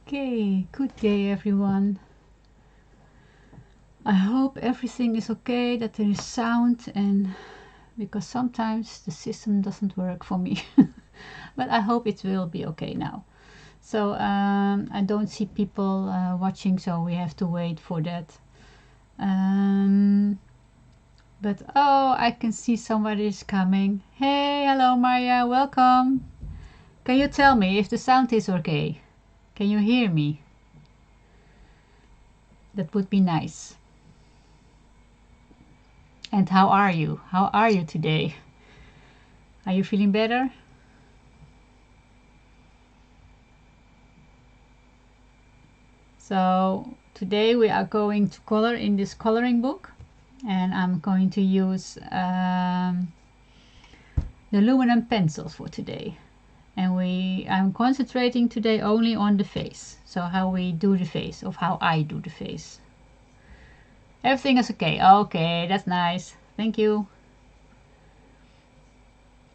Okay, good day everyone. I hope everything is okay, that there is sound, and because sometimes the system doesn't work for me. But I hope it will be okay now. So I don't see people watching, so we have to wait for that. But oh, I can see somebody is coming. Hey, hello Maria, welcome. Can you tell me if the sound is okay? Can you hear me? That would be nice. And how are you? How are you today? Are you feeling better? So today we are going to color in this coloring book, and I'm going to use the Luminance pencils for today. And I'm concentrating today only on the face. So how we do the face, of how I do the face. Everything is okay. Okay, that's nice. Thank you.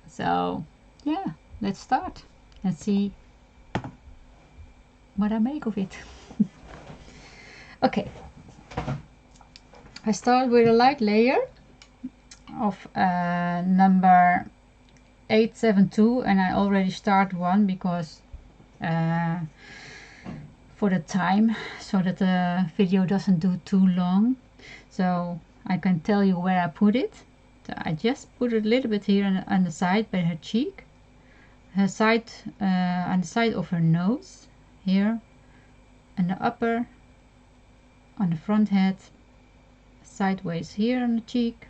So yeah, let's start and see what I make of it. Okay, I start with a light layer of number 872, and I already start one because for the time, so that the video doesn't do too long, so I can tell you where I put it. So I just put it a little bit here on the side by her cheek, her side, on the side of her nose here, and the upper on the front head, sideways here on the cheek,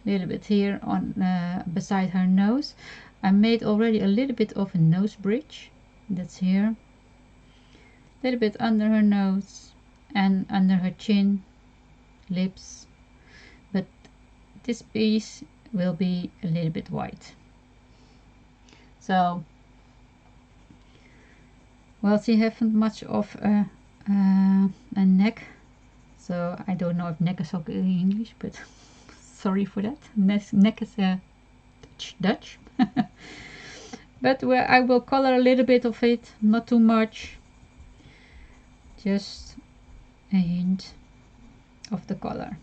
a little bit here on beside her nose. I made already a little bit of a nose bridge, that's here, a little bit under her nose and under her chin, lips, but this piece will be a little bit white. So well, she haven't much of a neck, so I don't know if neck is okay in English, but sorry for that. Neck is Dutch. But where I will color a little bit of it, not too much, just a hint of the color.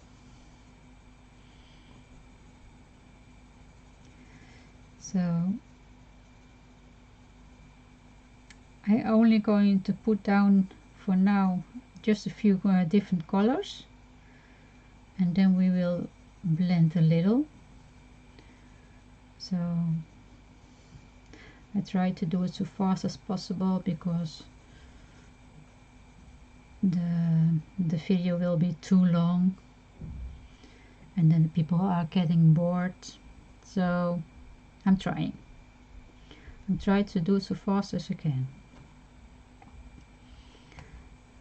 So I only going to put down for now just a few different colors, and then we will blend a little. So I try to do it so fast as possible because the video will be too long and then people are getting bored. So I'm trying to do it so fast as I can.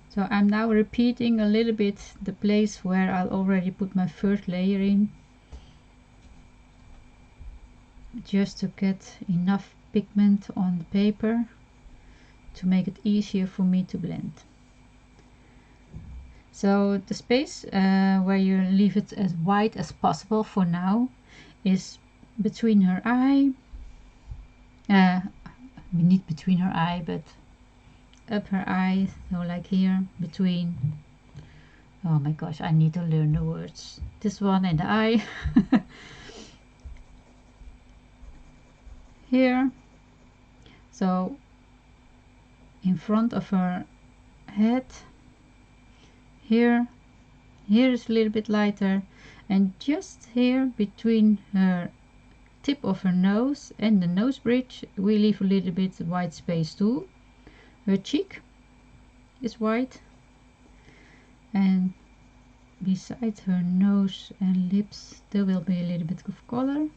So I'm now repeating a little bit the place where I'll already put my first layer in, just to get enough pigment on the paper to make it easier for me to blend. So the space where you leave it as white as possible for now is between her eye, not between her eye, but up her eye, so like here, between, oh my gosh, I need to learn the words, this one and the eye. Here, so in front of her head, here is a little bit lighter, and just here between her tip of her nose and the nose bridge we leave a little bit white space too. Her cheek is white, and beside her nose and lips there will be a little bit of color,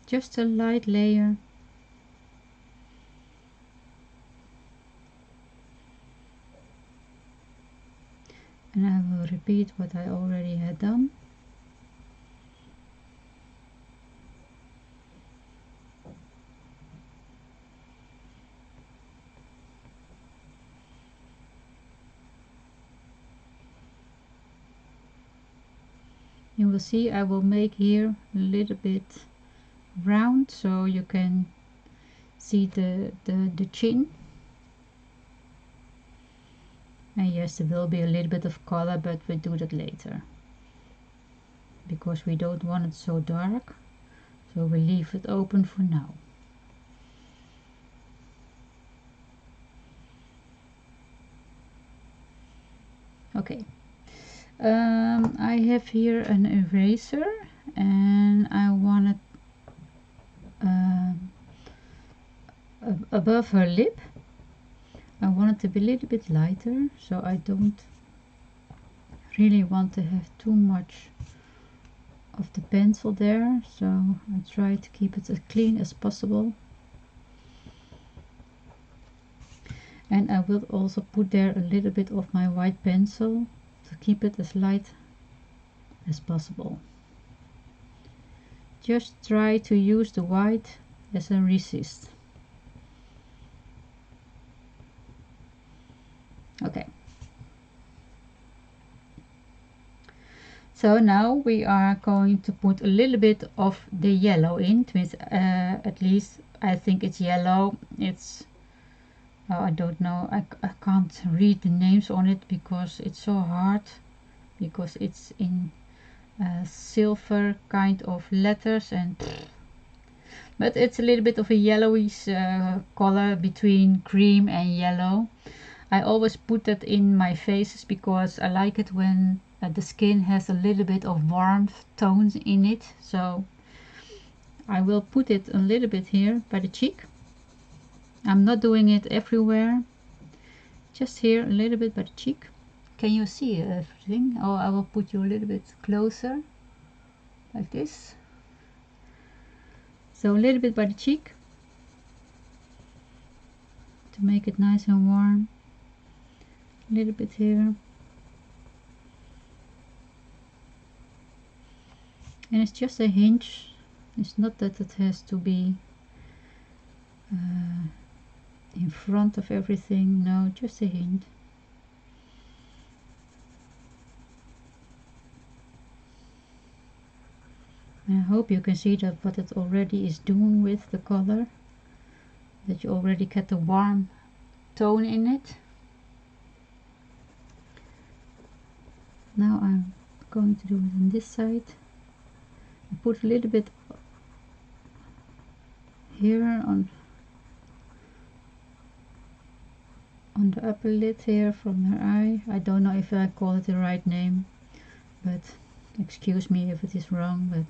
just a light layer. And I will repeat what I already had done. You will see I will make here a little bit round so you can see the chin. And yes, there will be a little bit of color, but we'll do that later, because we don't want it so dark, so we leave it open for now. Okay, I have here an eraser, and I want it above her lip. I want it to be a little bit lighter, so I don't really want to have too much of the pencil there, so I try to keep it as clean as possible. And I will also put there a little bit of my white pencil to keep it as light as possible. Just try to use the white as a resist. Okay. So now we are going to put a little bit of the yellow in, at least I think it's yellow. It's, oh, I don't know, I can't read the names on it because it's so hard, because it's in silver kind of letters, and but it's a little bit of a yellowish color between cream and yellow. I always put that in my faces because I like it when the skin has a little bit of warmth tones in it. So I will put it a little bit here by the cheek. I'm not doing it everywhere, just here a little bit by the cheek. Can you see everything? Oh, I will put you a little bit closer, like this. So a little bit by the cheek to make it nice and warm. A little bit here. And it's just a hint. It's not that it has to be in front of everything. No, just a hint. And I hope you can see that what it already is doing with the color. That you already get the warm tone in it. Now I'm going to do it on this side. I put a little bit here on the upper lid here from her eye. I don't know if I call it the right name, but excuse me if it is wrong. But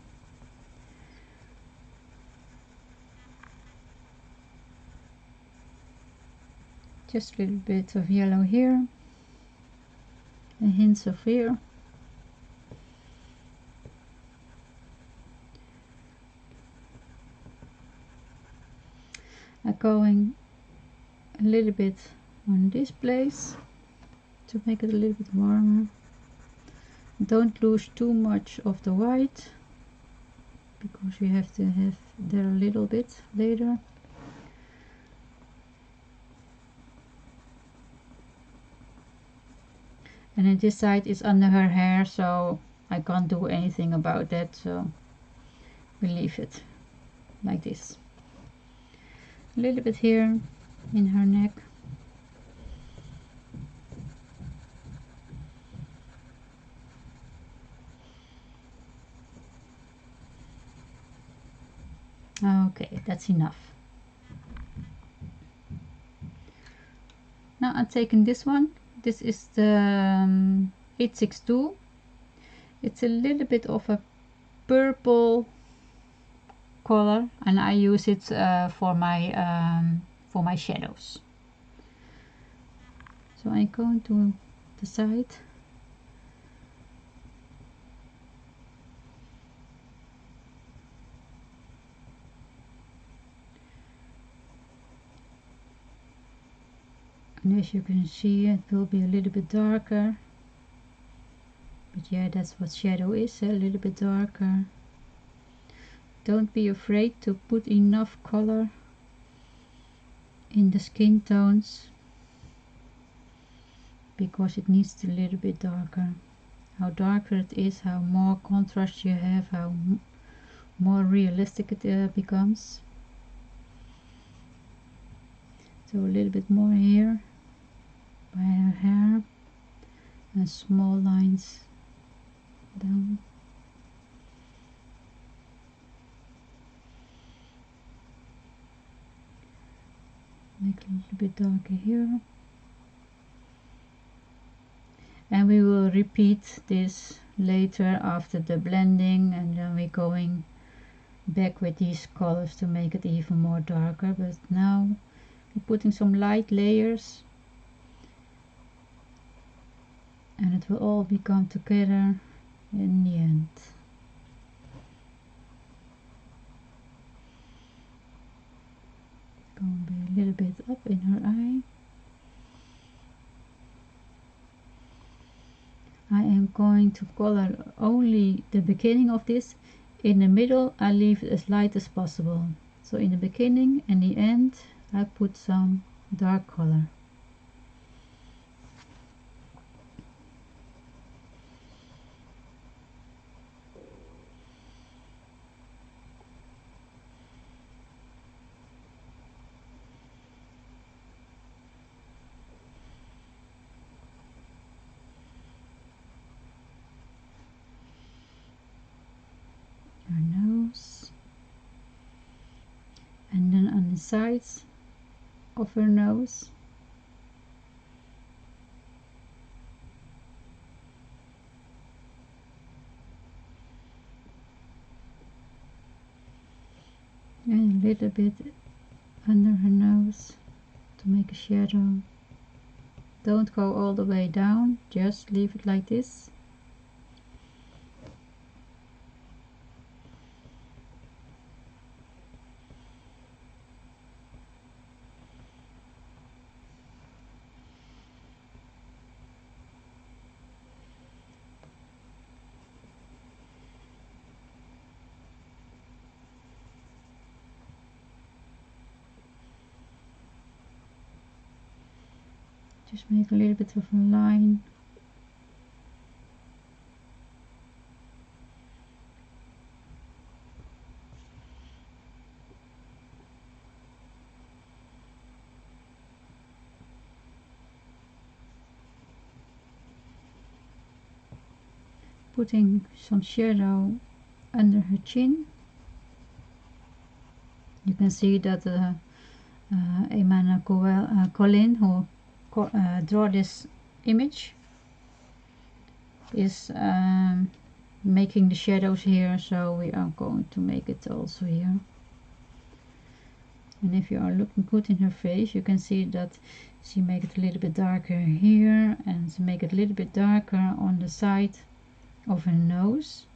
just a little bit of yellow here, and hints of here. I'm going a little bit on this place to make it a little bit warmer. Don't lose too much of the white, because you have to have there a little bit later. And then this side is under her hair, so I can't do anything about that, so we leave it like this. A little bit here in her neck. Okay, that's enough. Now I'm taking this one. This is the 862. It's a little bit of a purple color, and I use it for my shadows. So I'm going to the side. And as you can see, it will be a little bit darker. But yeah, that's what shadow is, a little bit darker. Don't be afraid to put enough color in the skin tones, because it needs a little bit darker. How darker it is, how more contrast you have, how more realistic it becomes. So a little bit more here by her hair. and small lines down. Make a little bit darker here. And we will repeat this later after the blending, and then we're going back with these colors to make it even more darker. But now we're putting some light layers, and it will all become together in the end. Going to be a little bit up in her eye. I am going to color only the beginning of this. In the middle I leave it as light as possible. So in the beginning and the end I put some dark color. Her nose, and then on the sides of her nose. And a little bit under her nose to make a shadow. Don't go all the way down, just leave it like this. Just make a little bit of a line. Putting some shadow under her chin. You can see that Emmanuel Colin, who draw this image, is making the shadows here, so we are going to make it also here. And if you are looking good in her face, you can see that she make it a little bit darker here, and she make it a little bit darker on the side of her nose.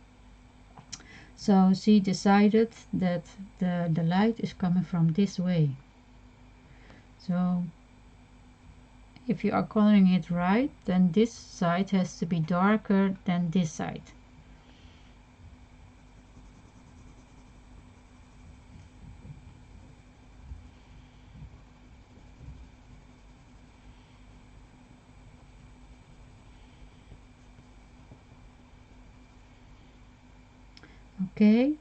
So she decided that the light is coming from this way. So if you are coloring it right, then this side has to be darker than this side. Okay,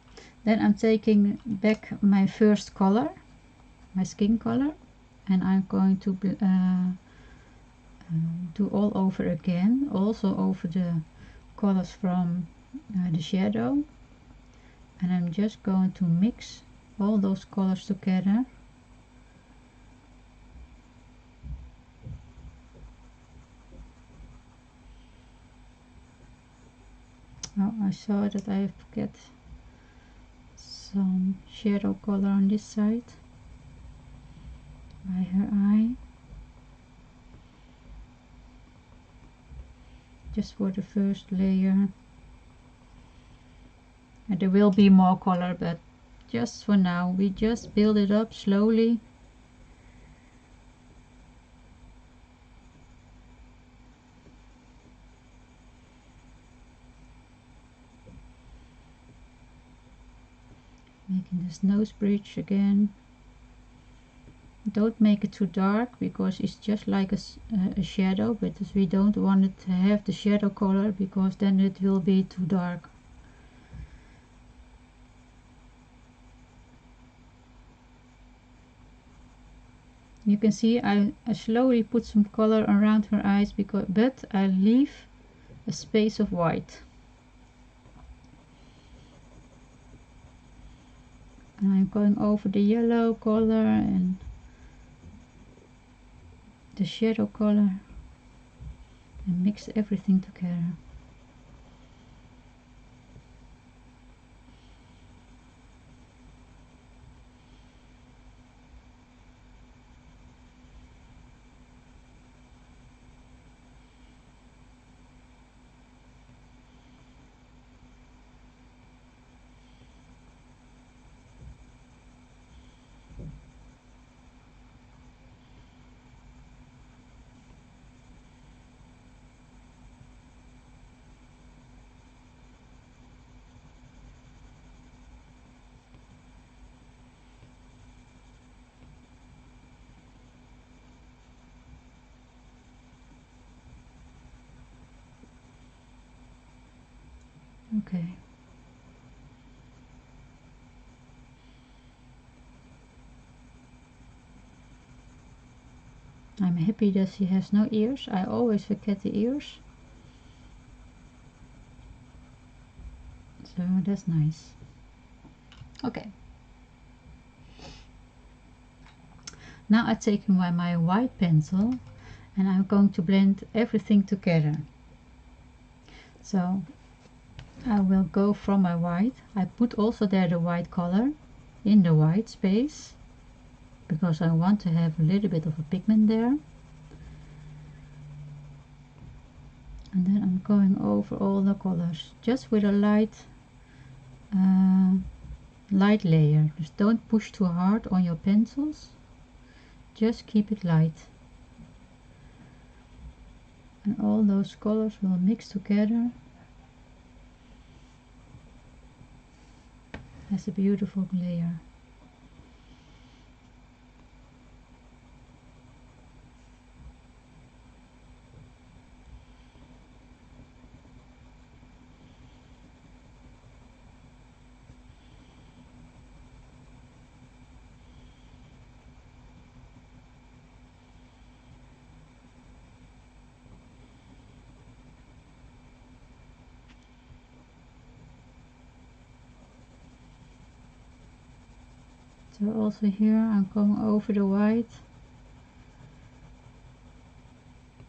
then I'm taking back my first color, my skin color, and I'm going to do all over again, also over the colors from the shadow, and I'm just going to mix all those colors together. Oh, I saw that I have to get some shadow color on this side by her eye, just for the first layer. And there will be more color, but just for now we just build it up slowly. Making this nose bridge again. Don't make it too dark, because it's just like a shadow, but we don't want it to have the shadow color, because then it will be too dark. You can see I slowly put some color around her eyes, but I leave a space of white. And I'm going over the yellow color and the shadow color and mix everything together. Okay. I'm happy that she has no ears. I always forget the ears. So that's nice. Okay. Now I'm taking my white pencil and I'm going to blend everything together. So I will go from my white. I put also there the white color in the white space because I want to have a little bit of a pigment there. And then I'm going over all the colors just with a light layer. Just don't push too hard on your pencils, just keep it light. And all those colors will mix together as a beautiful layer. So also here I'm going over the white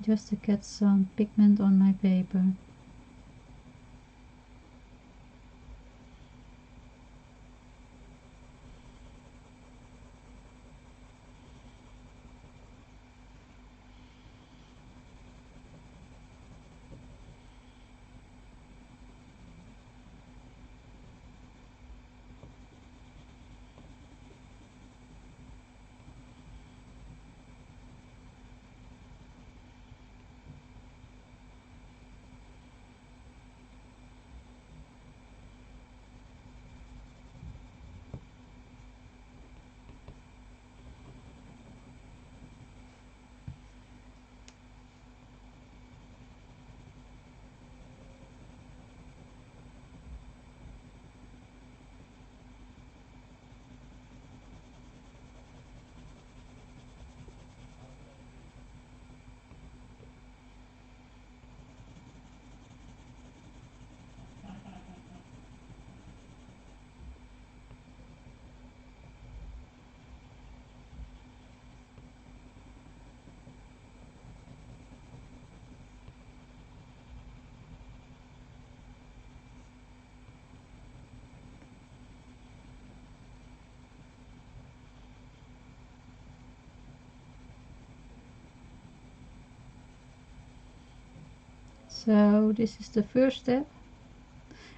just to get some pigment on my paper. So this is the first step,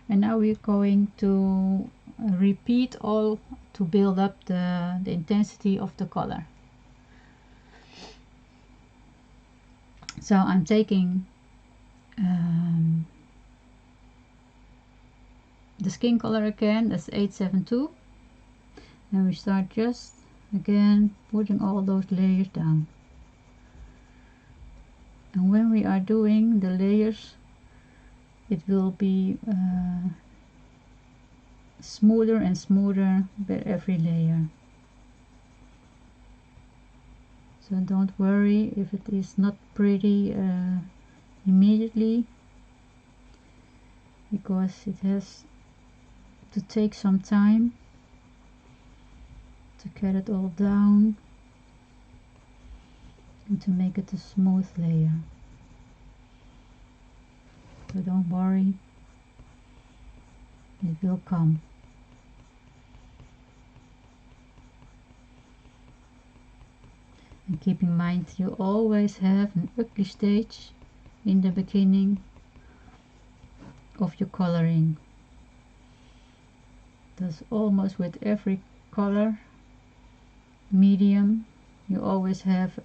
and now we're going to repeat all to build up the intensity of the color. So I'm taking the skin color again, that's 872, and we start just again putting all those layers down. And when we are doing the layers, it will be smoother and smoother with every layer. So don't worry if it is not pretty immediately. because it has to take some time to get it all down and to make it a smooth layer. So don't worry, it will come. And keep in mind, you always have an ugly stage in the beginning of your coloring. That's almost with every color medium. You always have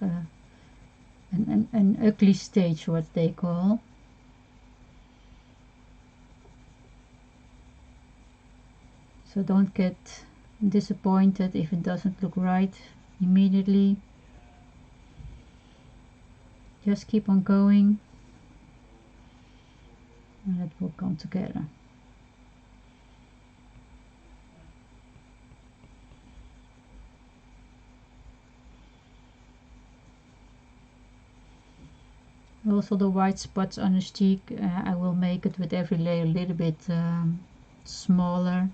an ugly stage, what they call. So don't get disappointed if it doesn't look right immediately. Just keep on going and it will come together. Also the white spots on the stick, I will make it with every layer a little bit smaller.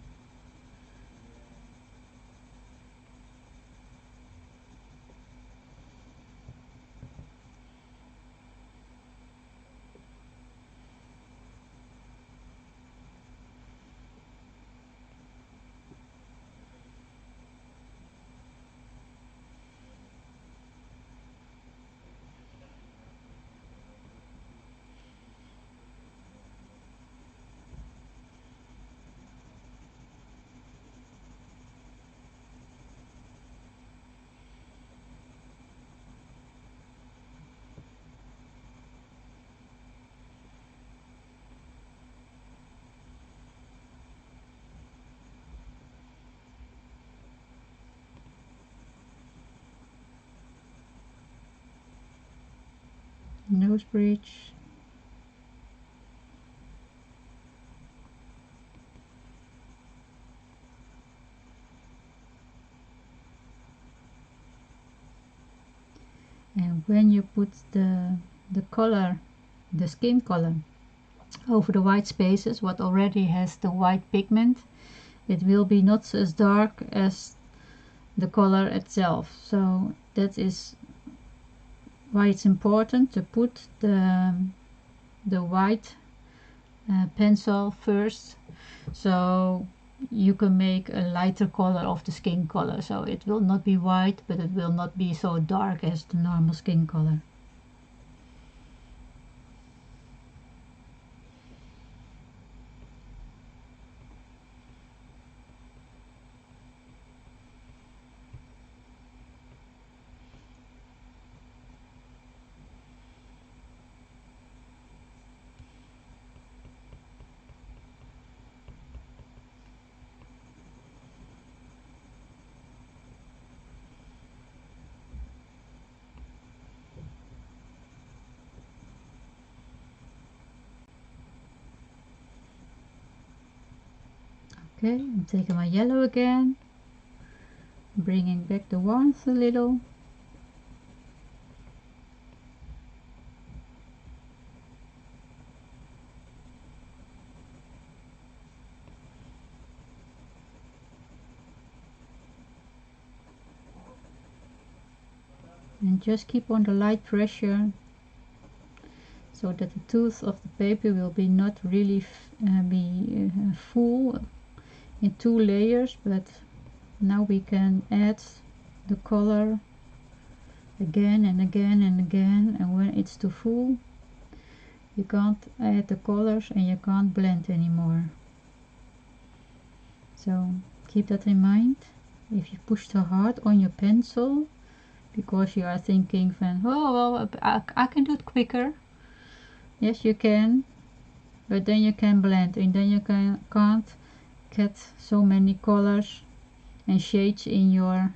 Nose bridge. And when you put the color, the skin color, over the white spaces, what already has the white pigment, it will be not as dark as the color itself. So that is why it's important to put the white pencil first, so you can make a lighter color of the skin color. So it will not be white, but it will not be so dark as the normal skin color. Okay, I'm taking my yellow again, bringing back the warmth a little. And just keep on the light pressure so that the tooth of the paper will be not really full in 2 layers, but now we can add the color again and again and again, and when it's too full you can't add the colors and you can't blend anymore. So keep that in mind. If you push too hard on your pencil because you are thinking van, oh well, I can do it quicker. Yes, you can, but then you can blend and then you can't get so many colors and shades in your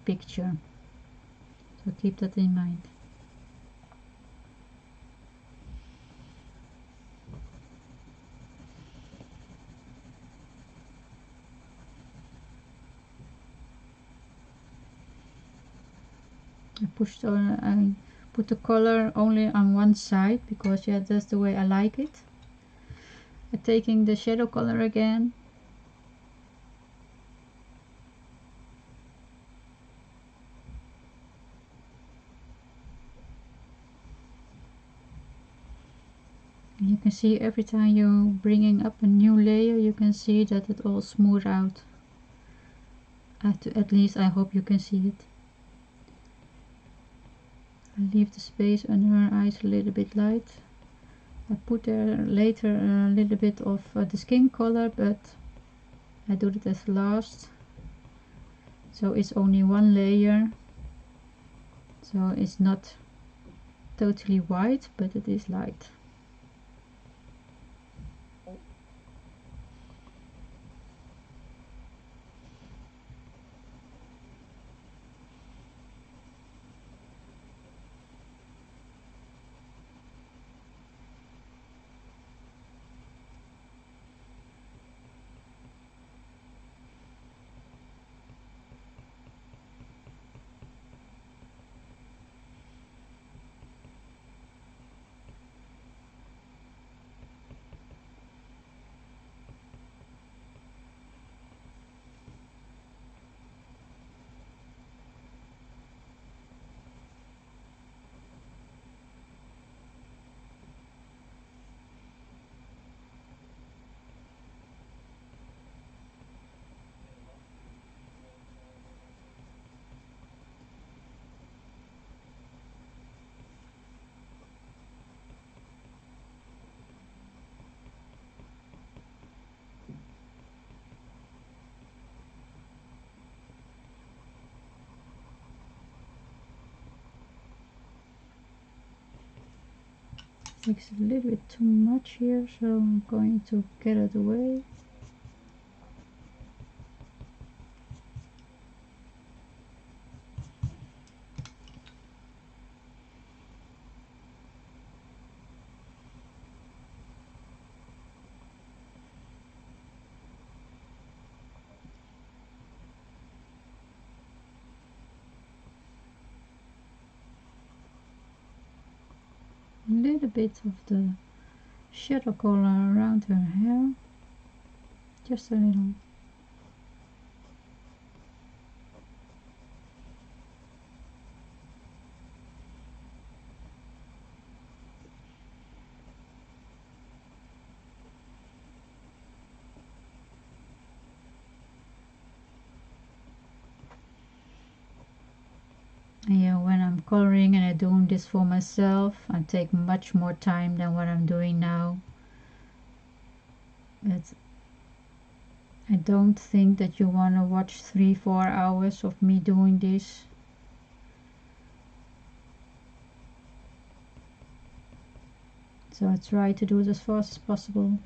picture. So keep that in mind. I put the color only on one side because yeah, that's the way I like it. taking the shadow color again. And you can see every time you're bringing up a new layer, you can see that it all smooth out. At least I hope you can see it. I leave the space under her eyes a little bit light. I put there later a little bit of the skin color, but I do it as last. So it's only one layer. So it's not totally white, but it is light. It's a little bit too much here, so I'm going to get it away. A little bit of the shadow color around her hair, just a little. And yeah, when I'm coloring and I'm doing this for myself, I take much more time than what I'm doing now. But I don't think that you want to watch 3-4 hours of me doing this. So I try to do it as fast as possible.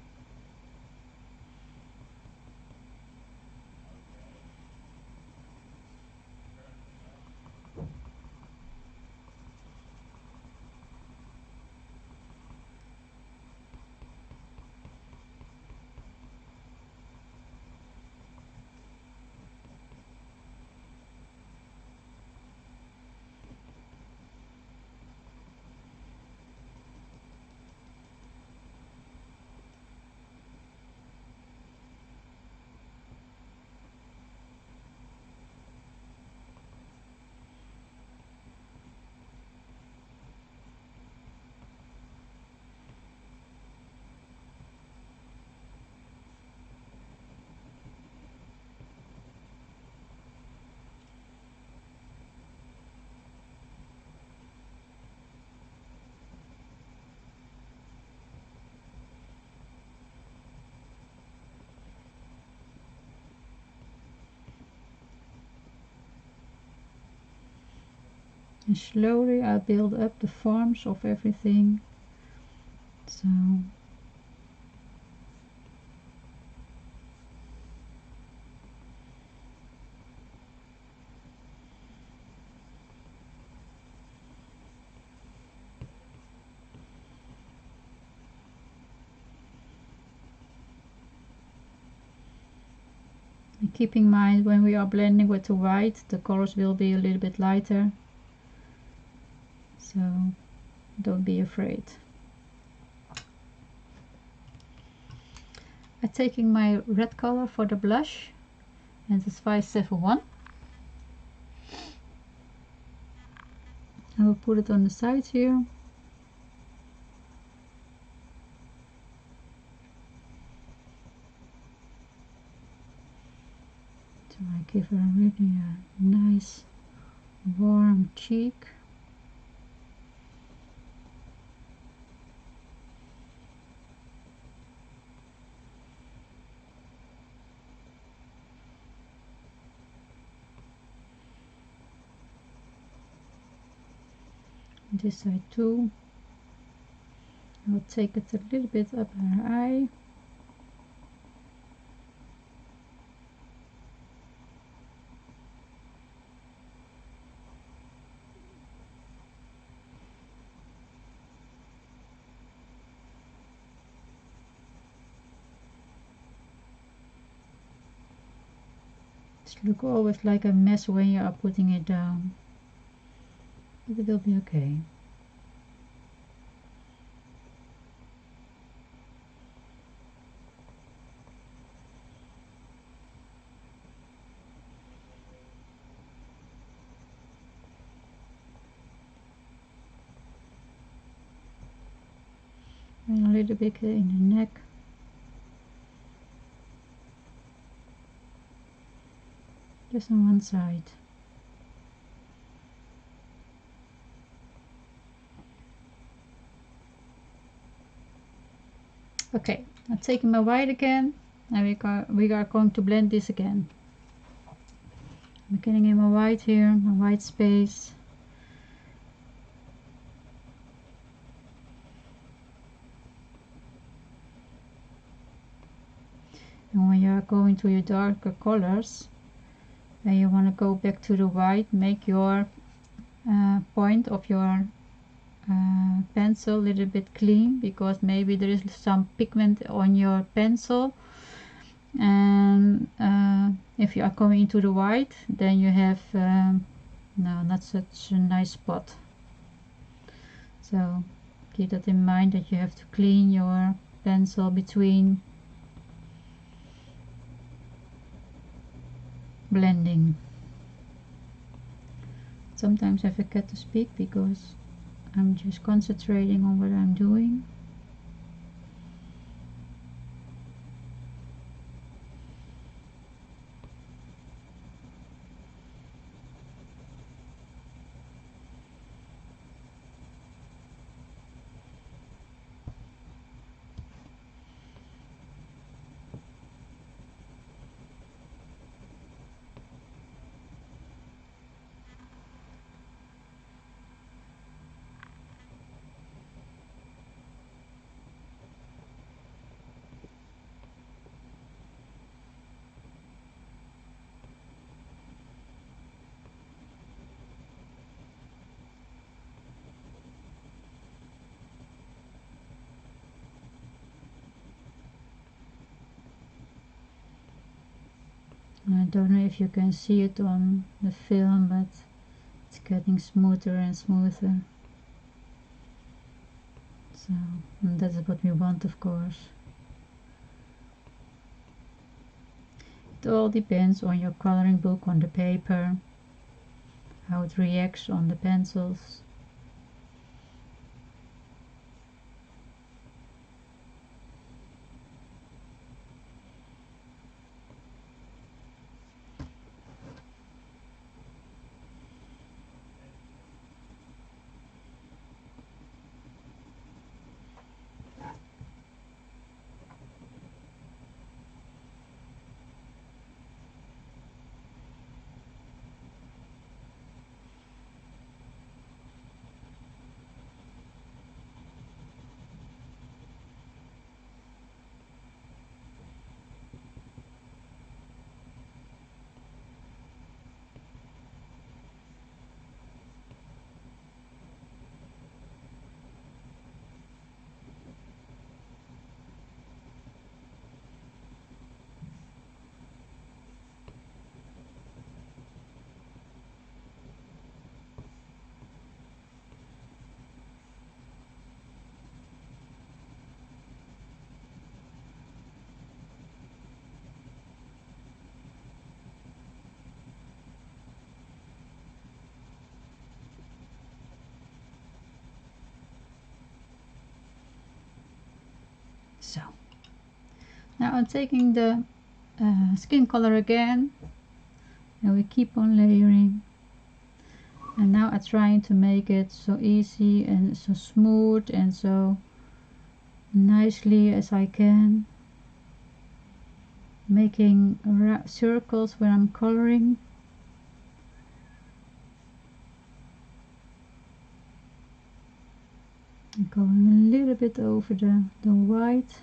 And slowly I build up the forms of everything. So and keep in mind, when we are blending with the white, the colors will be a little bit lighter. So don't be afraid. I'm taking my red color for the blush, and it's 571. I will put it on the sides here. So I give her really a nice warm cheek. This side too. I'll take it a little bit up her eye. It looks always like a mess when you are putting it down, but it will be okay. And a little bit in the neck. Just on one side. Okay, I'm taking my white again, and we are going to blend this again. I'm getting in my white here, my white space. And when you are going to your darker colors, and you want to go back to the white, make your point of your pencil a little bit clean, because maybe there is some pigment on your pencil, and if you are going into the white, then you have no, not such a nice spot. So keep that in mind, that you have to clean your pencil between blending. Sometimes I forget to speak because I'm just concentrating on what I'm doing. I don't know if you can see it on the film, but it's getting smoother and smoother. So, and that's what we want, of course. It all depends on your coloring book, on the paper, how it reacts on the pencils. Now I'm taking the skin color again, and we keep on layering. And now I'm trying to make it so easy and so smooth and so nicely as I can, making circles when I'm coloring. And going a little bit over the white.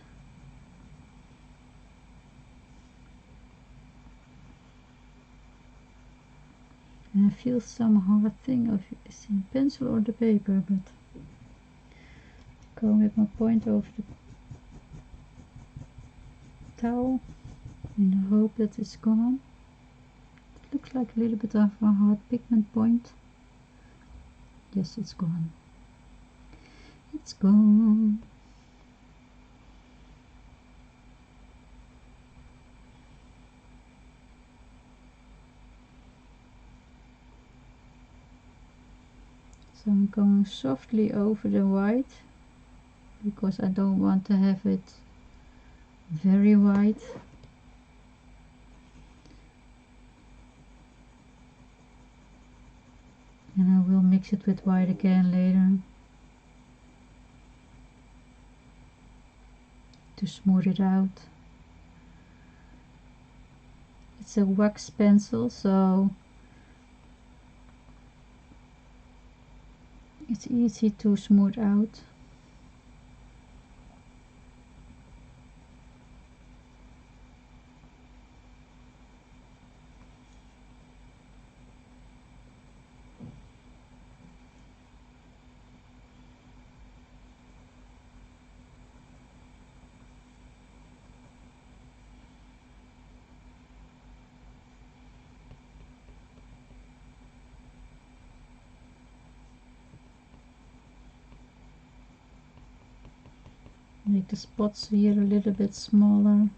And I feel some hard thing of it's in pencil or the paper, but go with my point over the towel in the hope that it's gone. It looks like a little bit of a hard pigment point. Yes, it's gone. It's gone. So I'm going softly over the white because I don't want to have it very white. And I will mix it with white again later to smooth it out. It's a wax pencil, so it's easy to smooth out. Make the spots here a little bit smaller.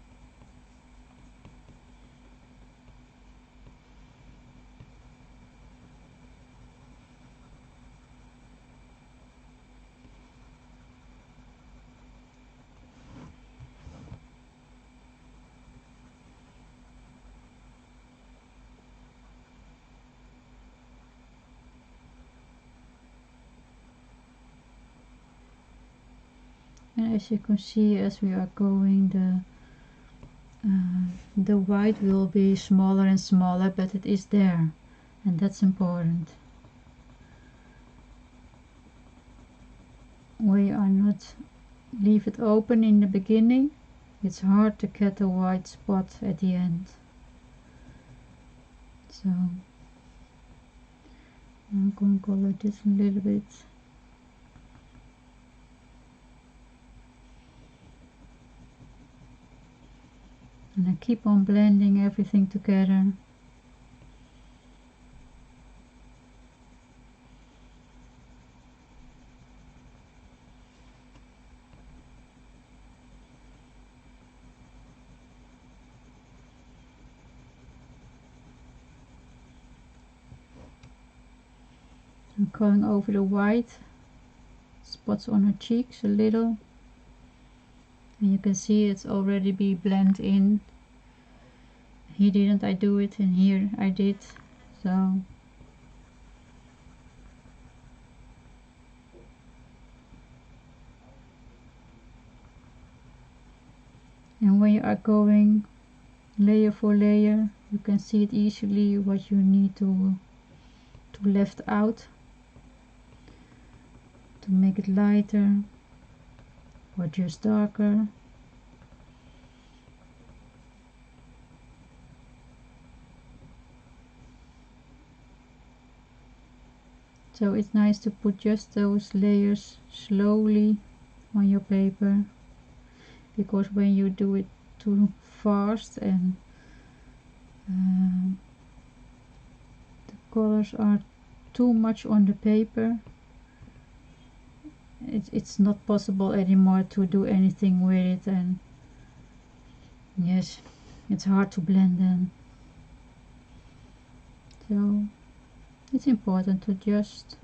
And as you can see, as we are going, the white will be smaller and smaller, but it is there, and that's important. We are not leave it open in the beginning. It's hard to get a white spot at the end. So I'm going to color this a little bit. And I keep on blending everything together. I'm going over the white spots on her cheeks a little. And you can see it's already be blend in. Here didn't I do it, and here I did. So and when you are going layer for layer, you can see it easily what you need to left out to make it lighter or just darker. So it's nice to put just those layers slowly on your paper, because when you do it too fast and the colors are too much on the paper, it's not possible anymore to do anything with it, and yes, it's hard to blend them. So it's important to just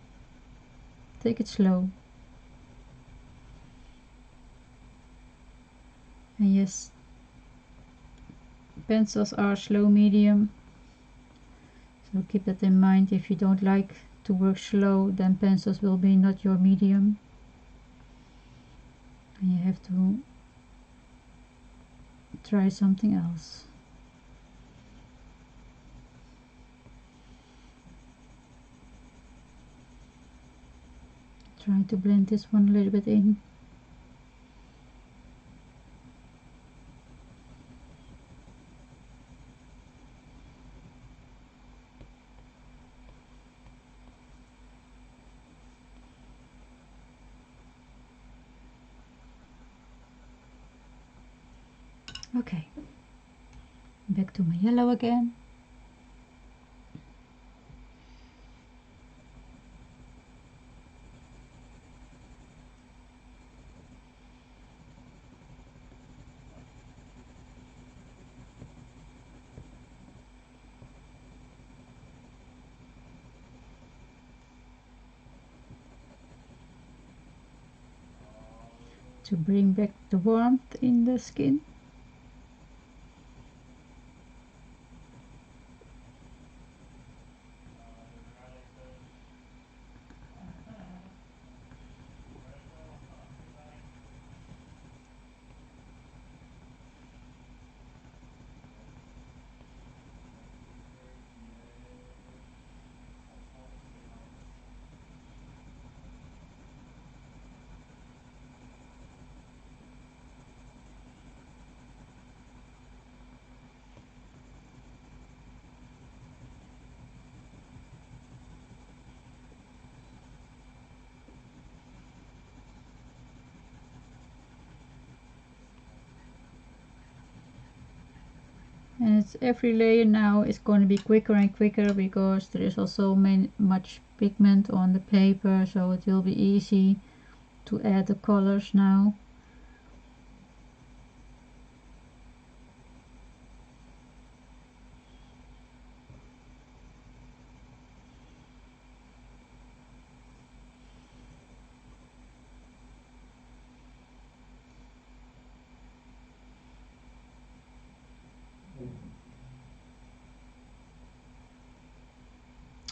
take it slow. And yes, pencils are slow medium, so keep that in mind. If you don't like to work slow, then pencils will be not your medium, and you have to try something else. Try to blend this one a little bit in. Okay, back to my yellow again. To bring back the warmth in the skin. And it's every layer now is going to be quicker and quicker because there is also much pigment on the paper, so it will be easy to add the colors now.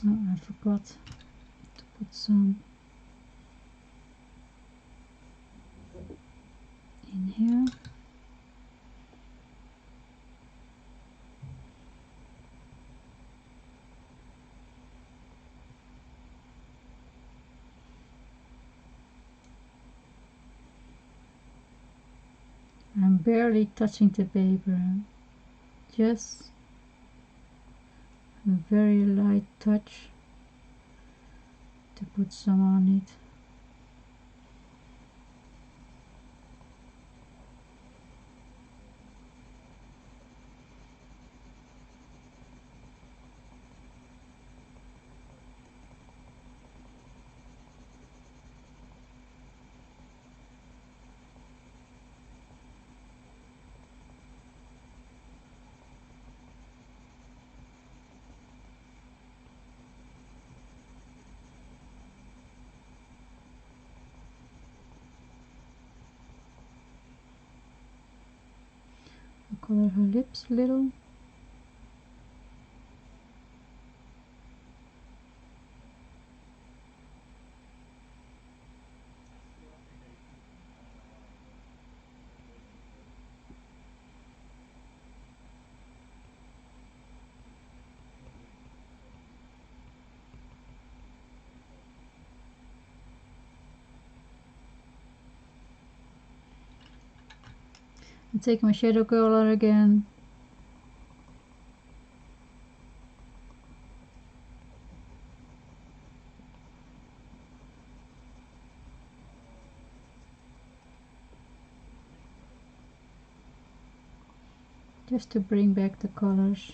Oh, I forgot to put some in here. I'm barely touching the paper, just a very light touch to put some on it. I'll color her lips a little. And take my shadow color again. Just to bring back the colors.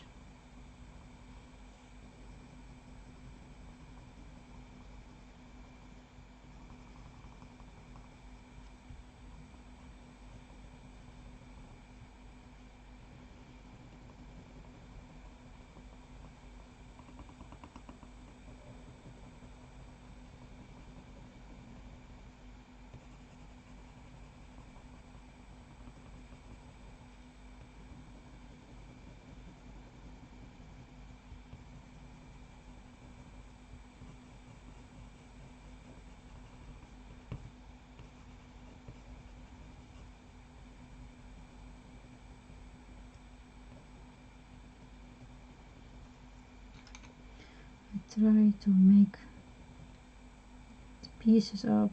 try to make the pieces of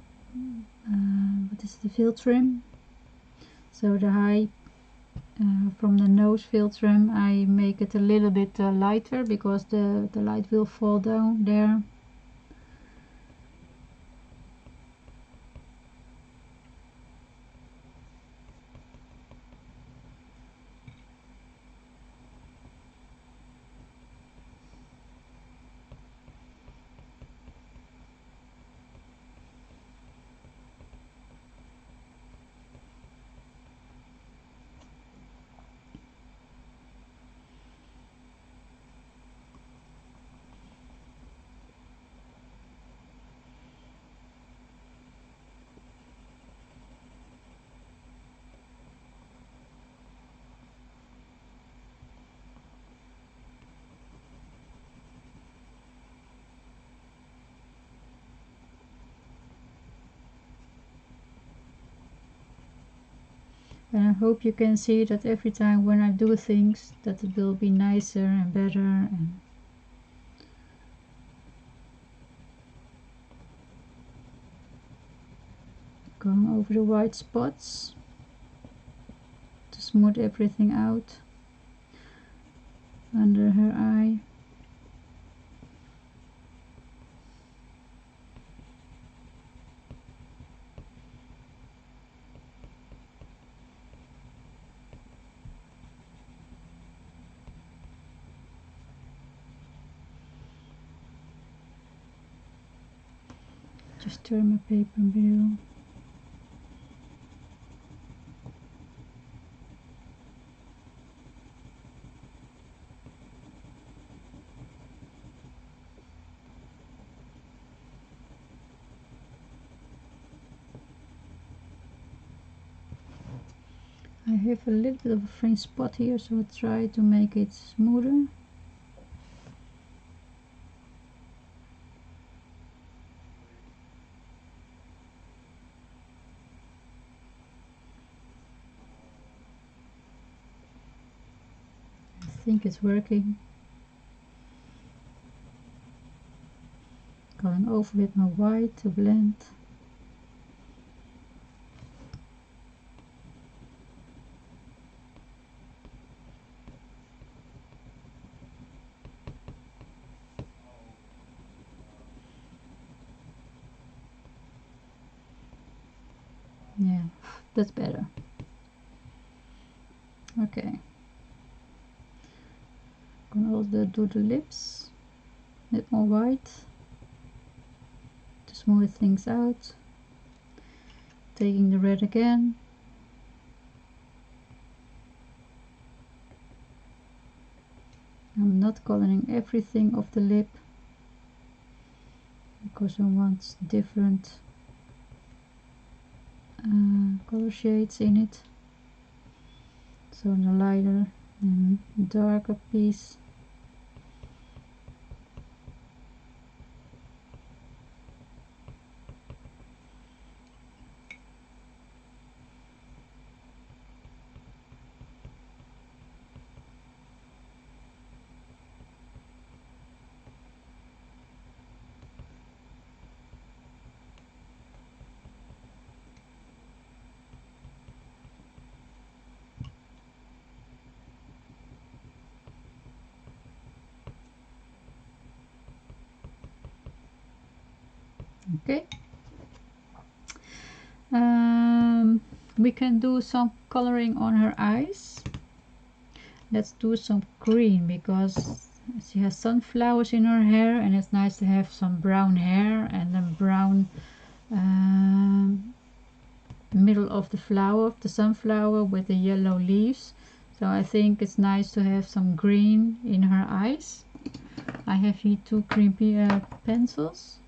what is the field trim. So the high from the nose field trim, I make it a little bit lighter because the light will fall down there. And I hope you can see that every time when I do things that it will be nicer and better, and going over the white spots to smooth everything out under her eye. Just turn my paper wheel. I have a little bit of a fringe spot here, so I try to make it smoother. I think it's working. Going over with my white to blend. Yeah, that's better. Okay. Gonna also do the lips. A bit more white to smooth things out. Taking the red again. I'm not coloring everything of the lip because I want different color shades in it. So the lighter and darker piece. Okay. We can do some coloring on her eyes. Let's do some green because she has sunflowers in her hair, and it's nice to have some brown hair and then brown middle of the flower of the sunflower with the yellow leaves. So I think it's nice to have some green in her eyes. I have here two green pencils.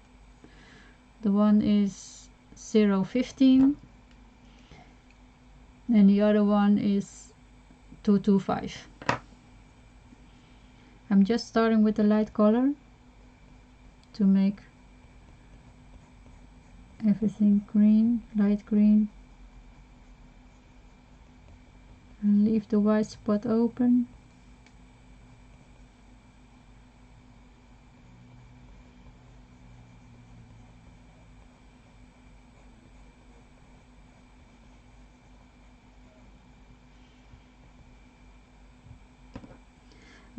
The one is 015 and the other one is 225. I'm just starting with the light color to make everything green, light green, and leave the white spot open.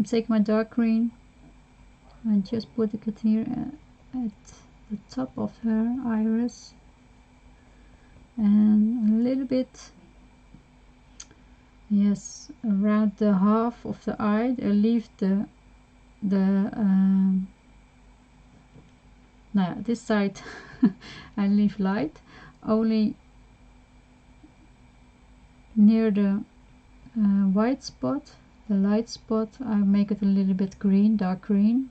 I'm taking my dark green and just putting it here at the top of her iris, and a little bit, yes, around the half of the eye. I leave the now this side I leave light, only near the white spot, the light spot, I make it a little bit green, dark green,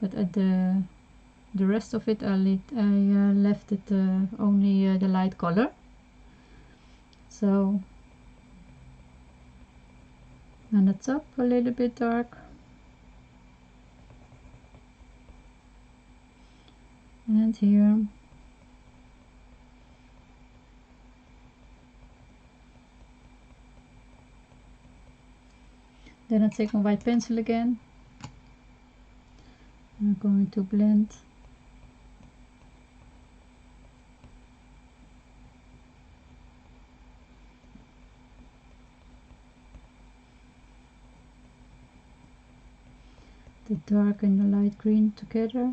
but at the rest of it I left it only the light color. So, and the top a little bit dark, and here. Then I take my white pencil again. I'm going to blend the dark and the light green together.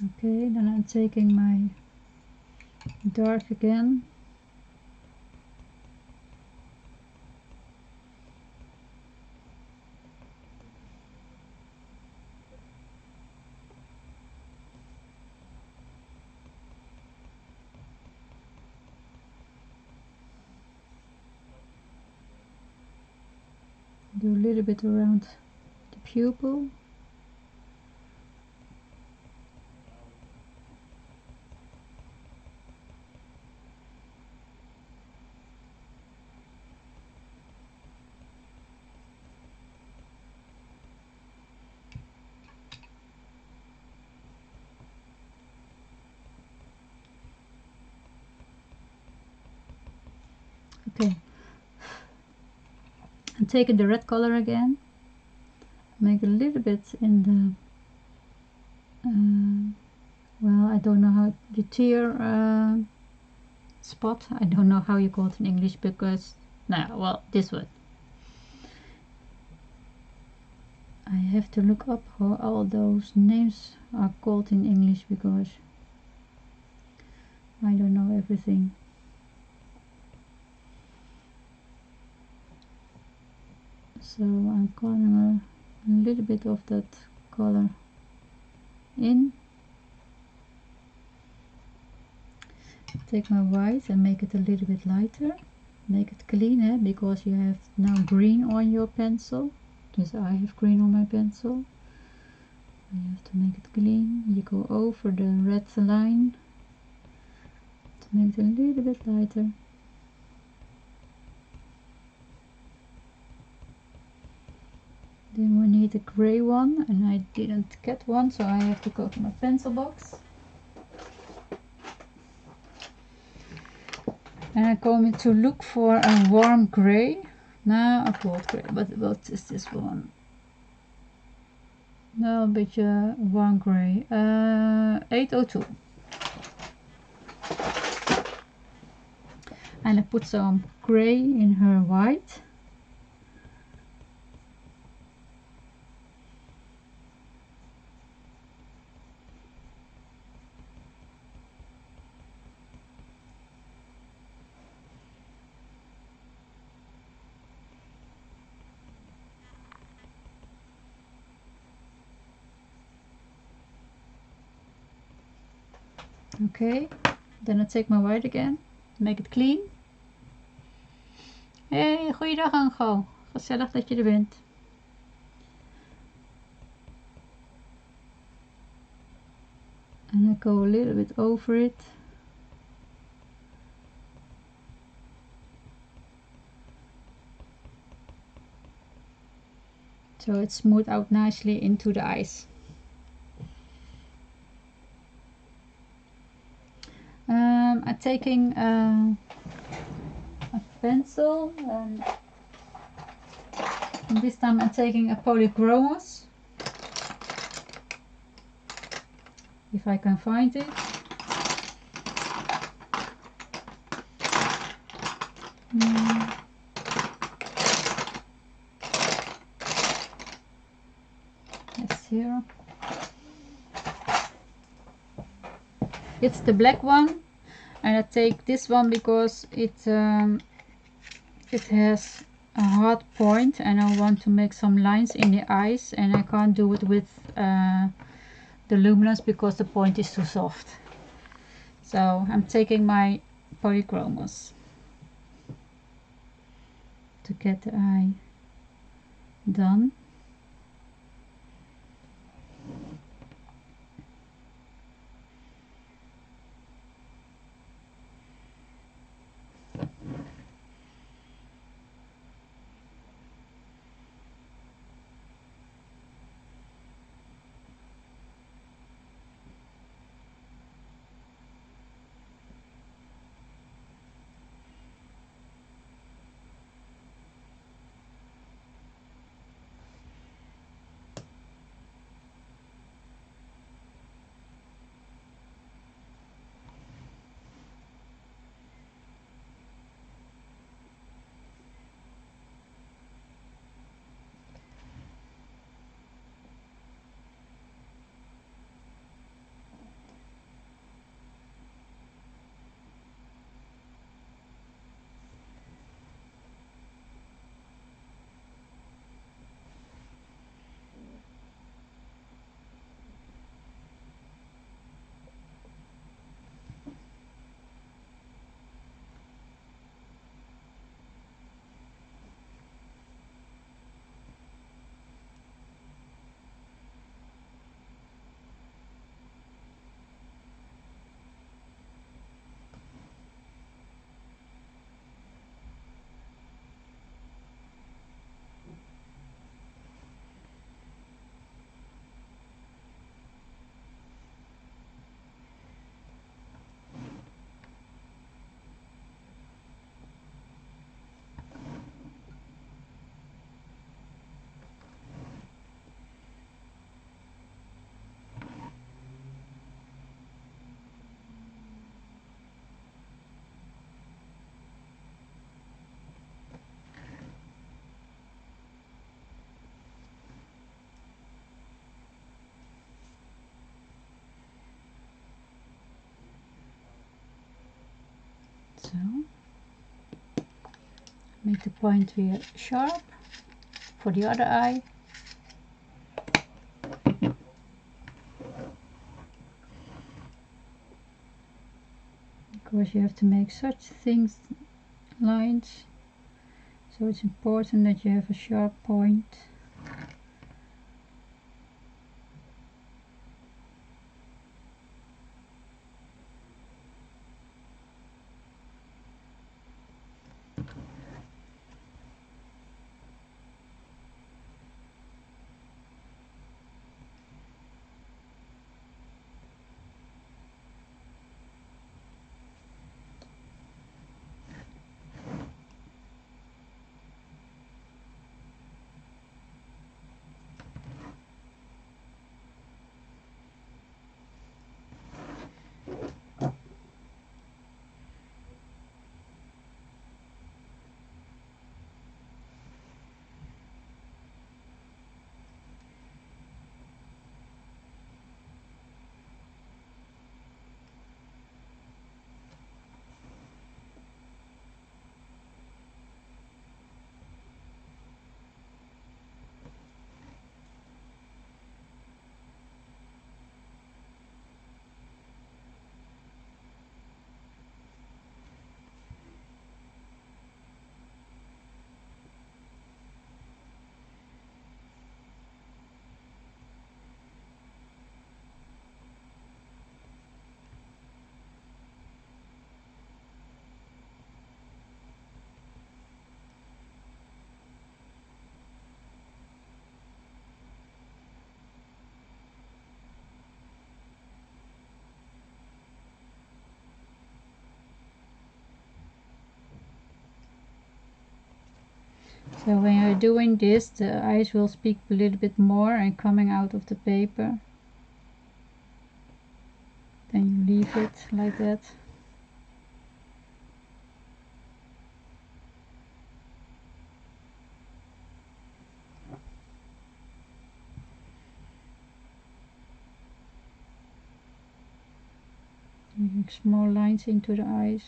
Okay, then I'm taking my dark again. Do a little bit around the pupil. Okay, I'm taking the red color again, make a little bit in the well, I don't know how, the tear spot, I don't know how you call it in English, because well, this one I have to look up how all those names are called in English, because I don't know everything. So I'm calling a little bit of that color in. Take my white and make it a little bit lighter. Make it clean, because you have now green on your pencil. Because I have green on my pencil. You have to make it clean. You go over the red line to make it a little bit lighter. Then we need a gray one, and I didn't get one, so I have to go to my pencil box. And I'm going to look for a warm gray. No, a cold gray, but what is this one? No, een beetje warm gray. 802. And I put some gray in her white. Okay, then I take my white again, make it clean. Hey, goeiedag Ango, gezellig dat je er bent. And I go a little bit over it. So it smooths out nicely into the eyes. I'm taking a pencil, and this time I'm taking a polychromos, if I can find it. Yes, here. It's the black one, and I take this one because it has a hard point, and I want to make some lines in the eyes, and I can't do it with the Luminance because the point is too soft. So I'm taking my polychromos to get the eye done. So make the point here sharp for the other eye. Because you have to make such things lines, so it's important that you have a sharp point. So when you're doing this, the eyes will speak a little bit more and coming out of the paper. Then you leave it like that. make small lines into the eyes.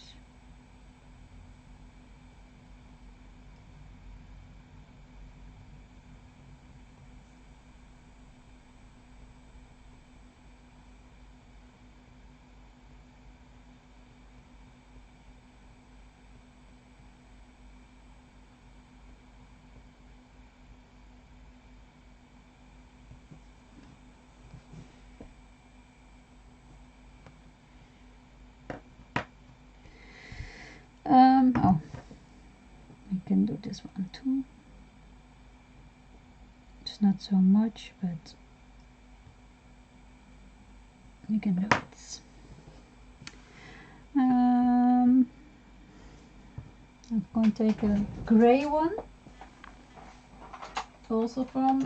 Oh, I can do this one too. It's not so much, but you can do it. I'm going to take a gray one, also from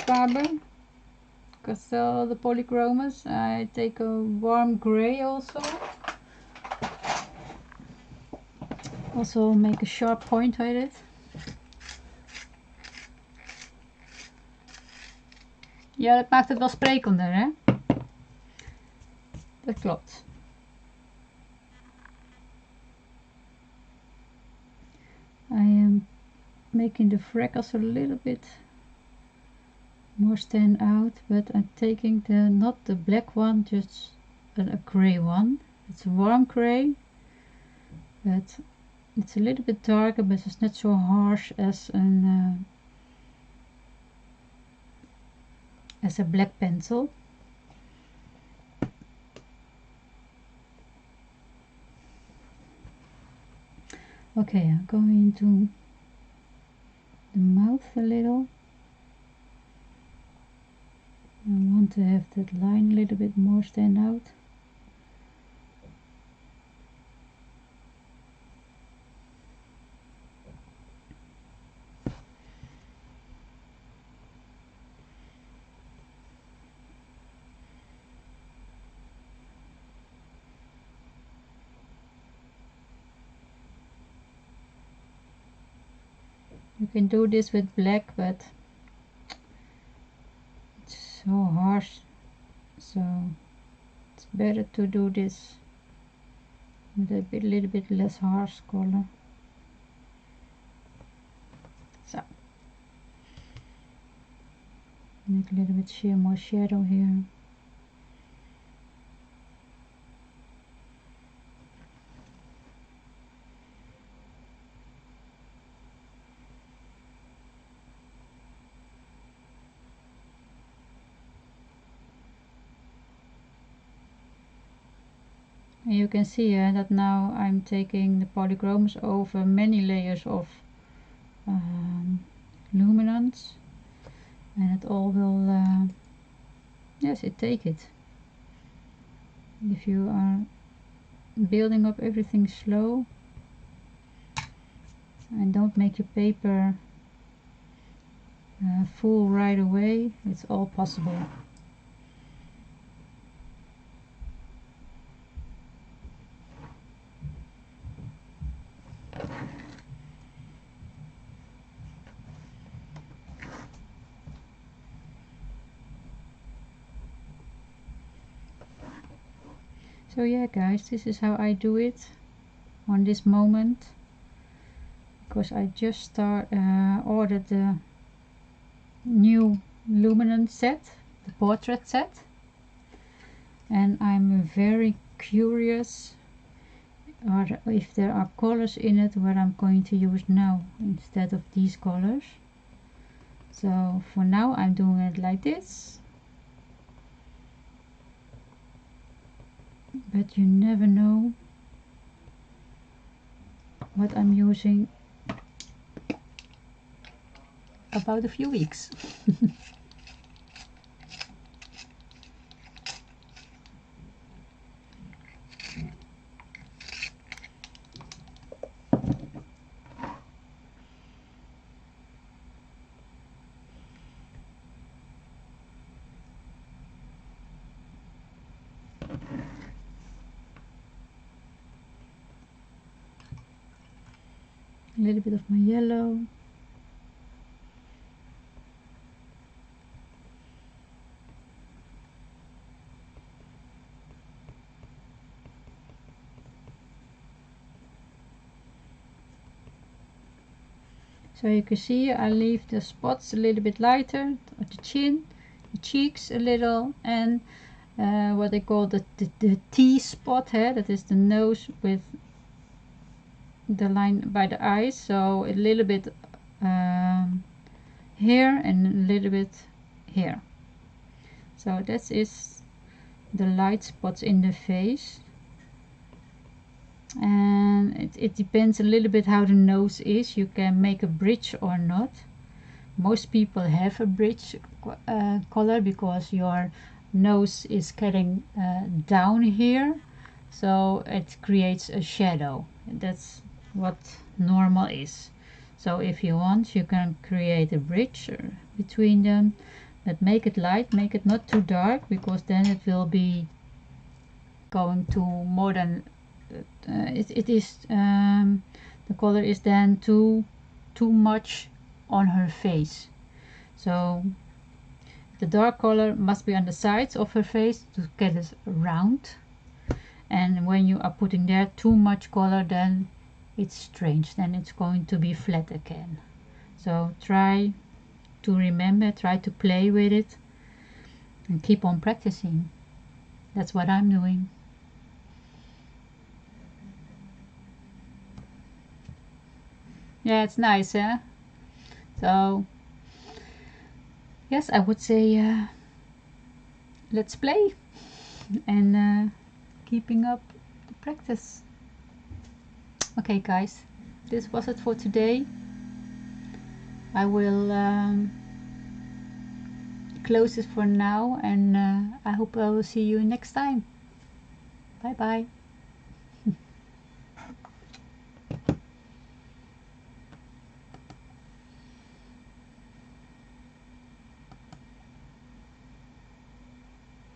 Faber Castell, the polychromas. I take a warm gray also. Also make a sharp point with it. Ja, dat maakt het wel sprekender, hè? Dat klopt. I am making the freckles a little bit more stand out, but I'm taking not the black one, just a gray one. It's a warm gray, but it's a little bit darker, but it's not so harsh as a black pencil. Okay, I'm going into the mouth a little. I want to have that line a little bit more stand out. You can do this with black, but it's so harsh, so it's better to do this with a little bit less harsh color. So make a little bit more shadow here. And you can see that now I'm taking the polychromes over many layers of luminance, and it all will yes, it take it. If you are building up everything slow and don't make your paper full right away, it's all possible. So yeah guys, this is how I do it on this moment, because I just ordered the new Luminance set, the portrait set, and I'm very curious if there are colors in it where I'm going to use now instead of these colors. So for now I'm doing it like this, but you never know what I'm using about a few weeks. A little bit of my yellow. So you can see I leave the spots a little bit lighter at the chin, the cheeks a little, and what they call the T spot, that is the nose with the line by the eyes. So a little bit here and a little bit here. So that is the light spots in the face. And it depends a little bit how the nose is. You can make a bridge or not. Most people have a bridge color because your nose is getting down here, so it creates a shadow. That's what normal is. So if you want, you can create a bridge between them, but make it light, make it not too dark, because then it will be going to more than the color is then too much on her face. So the dark color must be on the sides of her face to get it round, and when you are putting there too much color, then it's strange, then it's going to be flat again. So try to remember, try to play with it and keep on practicing. That's what I'm doing. Yeah, it's nice, eh? So yes, I would say let's play and keeping up the practice. Okay guys, this was it for today. I will close it for now, and I hope I will see you next time. Bye bye.